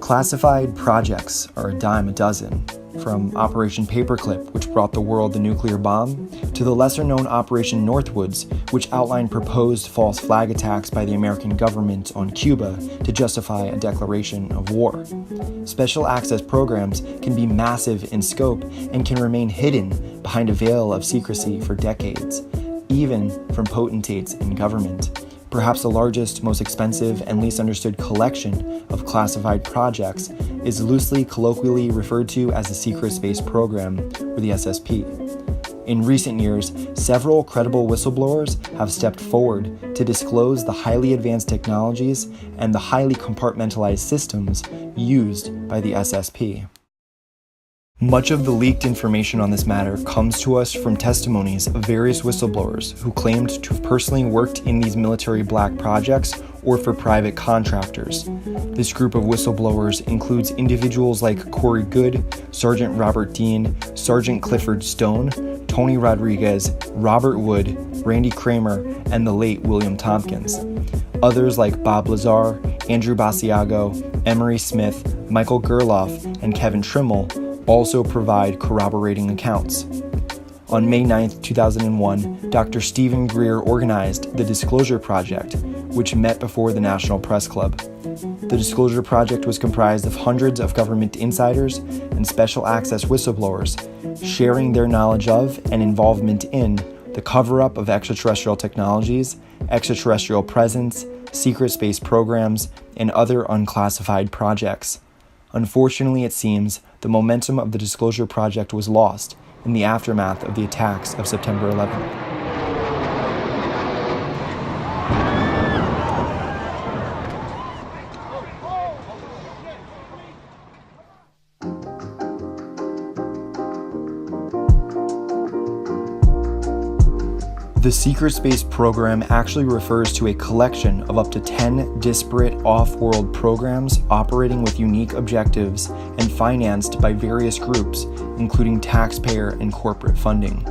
Classified projects are a dime a dozen, from Operation Paperclip, which brought the world the nuclear bomb, to the lesser-known Operation Northwoods, which outlined proposed false flag attacks by the American government on Cuba to justify a declaration of war. Special access programs can be massive in scope and can remain hidden behind a veil of secrecy for decades, even from potentates in government. Perhaps the largest, most expensive, and least understood collection of classified projects is loosely colloquially referred to as the Secret Space Program, or the SSP. In recent years, several credible whistleblowers have stepped forward to disclose the highly advanced technologies and the highly compartmentalized systems used by the SSP. Much of the leaked information on this matter comes to us from testimonies of various whistleblowers who claimed to have personally worked in these military black projects or for private contractors. This group of whistleblowers includes individuals like Corey Good, Sergeant Robert Dean, Sergeant Clifford Stone, Tony Rodriguez, Robert Wood, Randy Kramer, and the late William Tompkins. Others like Bob Lazar, Andrew Basiago, Emery Smith, Michael Gerloff, and Kevin Trimmel also provide corroborating accounts. On May 9, 2001, Dr. Stephen Greer organized the Disclosure Project, which met before the National Press Club. The Disclosure Project was comprised of hundreds of government insiders and special access whistleblowers, sharing their knowledge of and involvement in the cover-up of extraterrestrial technologies, extraterrestrial presence, secret space programs, and other unclassified projects. Unfortunately, it seems the momentum of the Disclosure Project was lost in the aftermath of the attacks of September 11th. The Secret Space Program actually refers to a collection of up to 10 disparate off-world programs operating with unique objectives and financed by various groups, including taxpayer and corporate funding.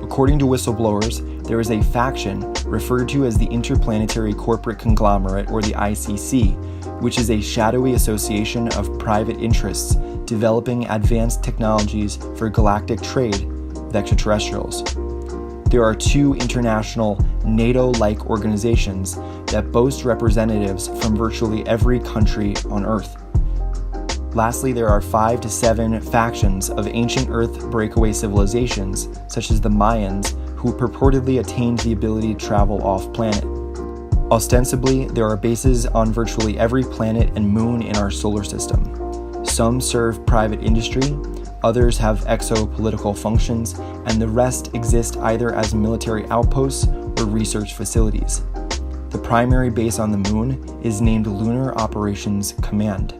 According to whistleblowers, there is a faction referred to as the Interplanetary Corporate Conglomerate, or the ICC, which is a shadowy association of private interests developing advanced technologies for galactic trade with extraterrestrials. There are two international NATO-like organizations that boast representatives from virtually every country on Earth. Lastly, there are 5 to 7 factions of ancient Earth breakaway civilizations, such as the Mayans, who purportedly attained the ability to travel off-planet. Ostensibly, there are bases on virtually every planet and moon in our solar system. Some serve private industry, others have exopolitical functions, and the rest exist either as military outposts or research facilities. The primary base on the moon is named Lunar Operations Command.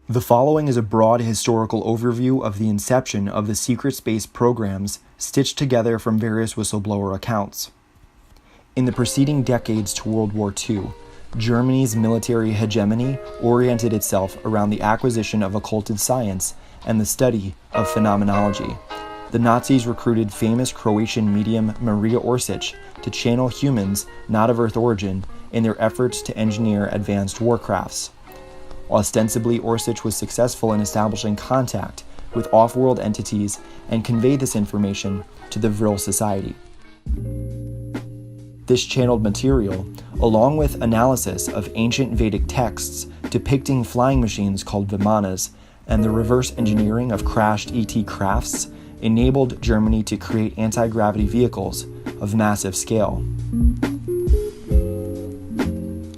The following is a broad historical overview of the inception of the secret space programs stitched together from various whistleblower accounts. In the preceding decades to World War II, Germany's military hegemony oriented itself around the acquisition of occulted science and the study of phenomenology. The Nazis recruited famous Croatian medium Maria Orsic to channel humans not of Earth origin in their efforts to engineer advanced warcrafts. Ostensibly, Orsic was successful in establishing contact with off-world entities and conveyed this information to the Vril Society. This channeled material, along with analysis of ancient Vedic texts depicting flying machines called Vimanas and the reverse engineering of crashed ET crafts, enabled Germany to create anti-gravity vehicles of massive scale.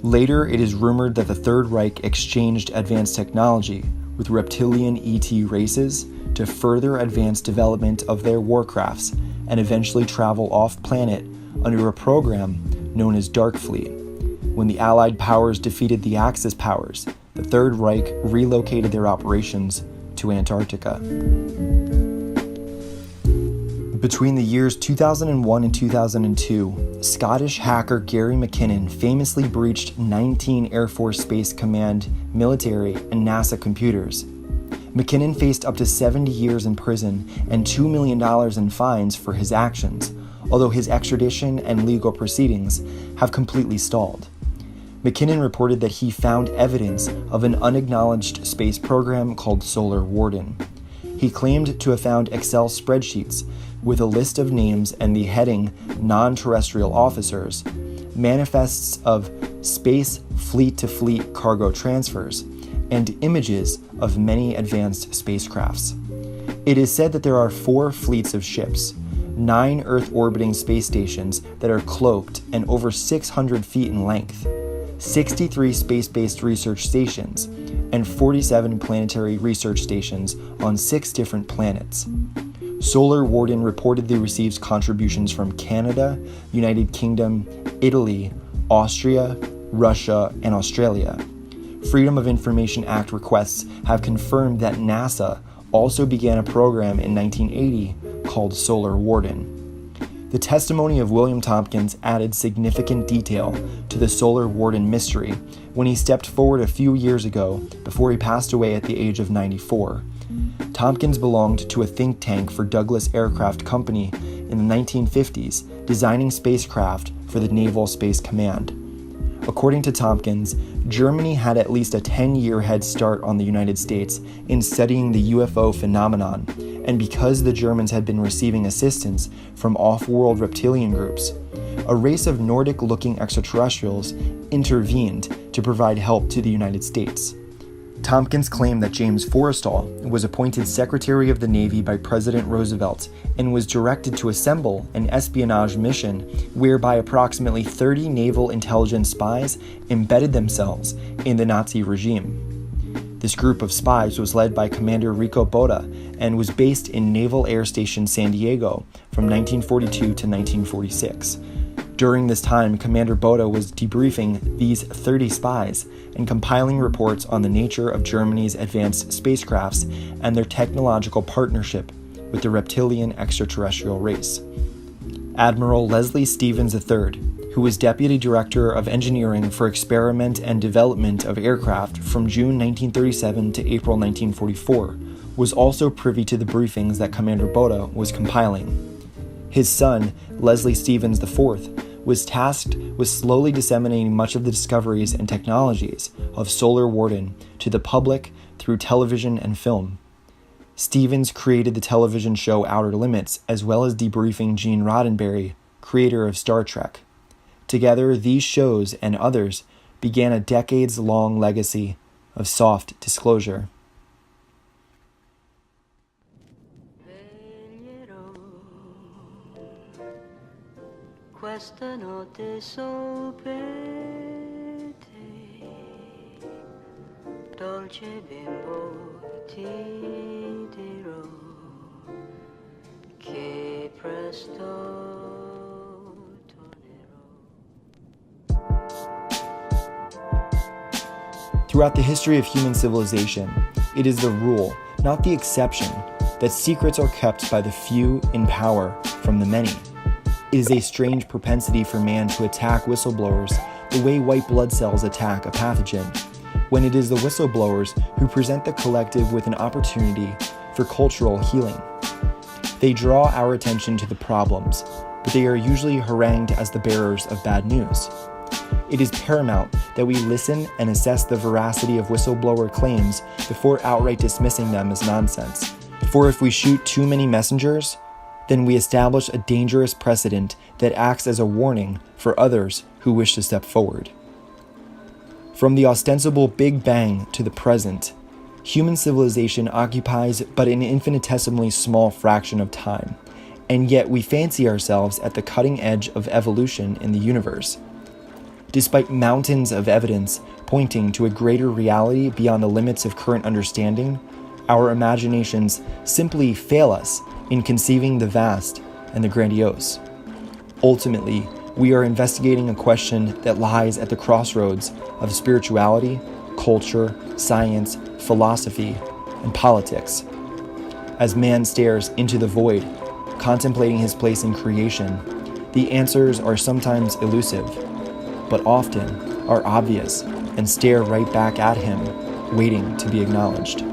Later, it is rumored that the Third Reich exchanged advanced technology with reptilian ET races to further advance development of their warcrafts and eventually travel off-planet under a program known as Dark Fleet. When the Allied powers defeated the Axis powers, the Third Reich relocated their operations to Antarctica. Between the years 2001 and 2002, Scottish hacker Gary McKinnon famously breached 19 Air Force Space Command, military, and NASA computers. McKinnon faced up to 70 years in prison and $2 million in fines for his actions, although his extradition and legal proceedings have completely stalled. McKinnon reported that he found evidence of an unacknowledged space program called Solar Warden. He claimed to have found Excel spreadsheets with a list of names and the heading Non-Terrestrial Officers, manifests of space fleet-to-fleet cargo transfers, and images of many advanced spacecrafts. It is said that there are 4 fleets of ships, 9 Earth-orbiting space stations that are cloaked and over 600 feet in length, 63 space-based research stations, and 47 planetary research stations on 6 different planets. Solar Warden reportedly receives contributions from Canada, United Kingdom, Italy, Austria, Russia, and Australia. Freedom of Information Act requests have confirmed that NASA also began a program in 1980 called Solar Warden. The testimony of William Tompkins added significant detail to the Solar Warden mystery when he stepped forward a few years ago before he passed away at the age of 94. Tompkins belonged to a think tank for Douglas Aircraft Company in the 1950s, designing spacecraft for the Naval Space Command. According to Tompkins, Germany had at least a 10-year head start on the United States in studying the UFO phenomenon, and because the Germans had been receiving assistance from off-world reptilian groups, a race of Nordic-looking extraterrestrials intervened to provide help to the United States. Tompkins claimed that James Forrestal was appointed Secretary of the Navy by President Roosevelt and was directed to assemble an espionage mission whereby approximately 30 naval intelligence spies embedded themselves in the Nazi regime. This group of spies was led by Commander Rico Botta and was based in Naval Air Station San Diego from 1942 to 1946. During this time, Commander Botta was debriefing these 30 spies and compiling reports on the nature of Germany's advanced spacecrafts and their technological partnership with the reptilian extraterrestrial race. Admiral Leslie Stevens III, who was Deputy Director of Engineering for Experiment and Development of Aircraft from June 1937 to April 1944, was also privy to the briefings that Commander Botta was compiling. His son, Leslie Stevens IV, was tasked with slowly disseminating much of the discoveries and technologies of Solar Warden to the public through television and film. Stevens created the television show Outer Limits, as well as debriefing Gene Roddenberry, creator of Star Trek. Together, these shows and others began a decades-long legacy of soft disclosure. Questa notte sopra te, dolce bimbo, ti dirò che presto tornerò. Throughout the history of human civilization, it is the rule, not the exception, that secrets are kept by the few in power from the many. It is a strange propensity for man to attack whistleblowers the way white blood cells attack a pathogen, when it is the whistleblowers who present the collective with an opportunity for cultural healing. They draw our attention to the problems, but they are usually harangued as the bearers of bad news. It is paramount that we listen and assess the veracity of whistleblower claims before outright dismissing them as nonsense. For if we shoot too many messengers, then we establish a dangerous precedent that acts as a warning for others who wish to step forward. From the ostensible Big Bang to the present, human civilization occupies but an infinitesimally small fraction of time, and yet we fancy ourselves at the cutting edge of evolution in the universe. Despite mountains of evidence pointing to a greater reality beyond the limits of current understanding, our imaginations simply fail us in conceiving the vast and the grandiose. Ultimately, we are investigating a question that lies at the crossroads of spirituality, culture, science, philosophy, and politics. As man stares into the void, contemplating his place in creation, the answers are sometimes elusive, but often are obvious and stare right back at him, waiting to be acknowledged.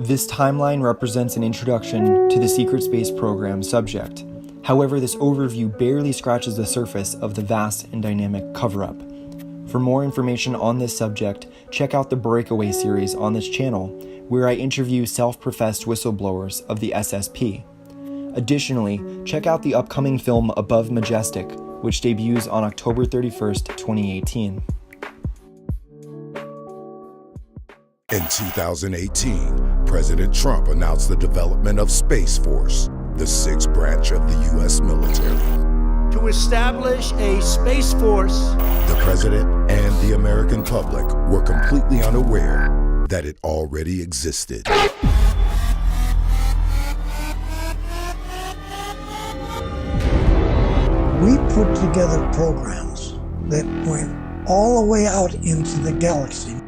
This timeline represents an introduction to the secret space program subject. However, this overview barely scratches the surface of the vast and dynamic cover-up. For more information on this subject, check out the Breakaway series on this channel, where I interview self-professed whistleblowers of the SSP. Additionally, check out the upcoming film Above Majestic, which debuts on October 31st, 2018. In 2018, President Trump announced the development of Space Force, the sixth branch of the U.S. military. To establish a Space Force. The President and the American public were completely unaware that it already existed. We put together programs that went all the way out into the galaxy.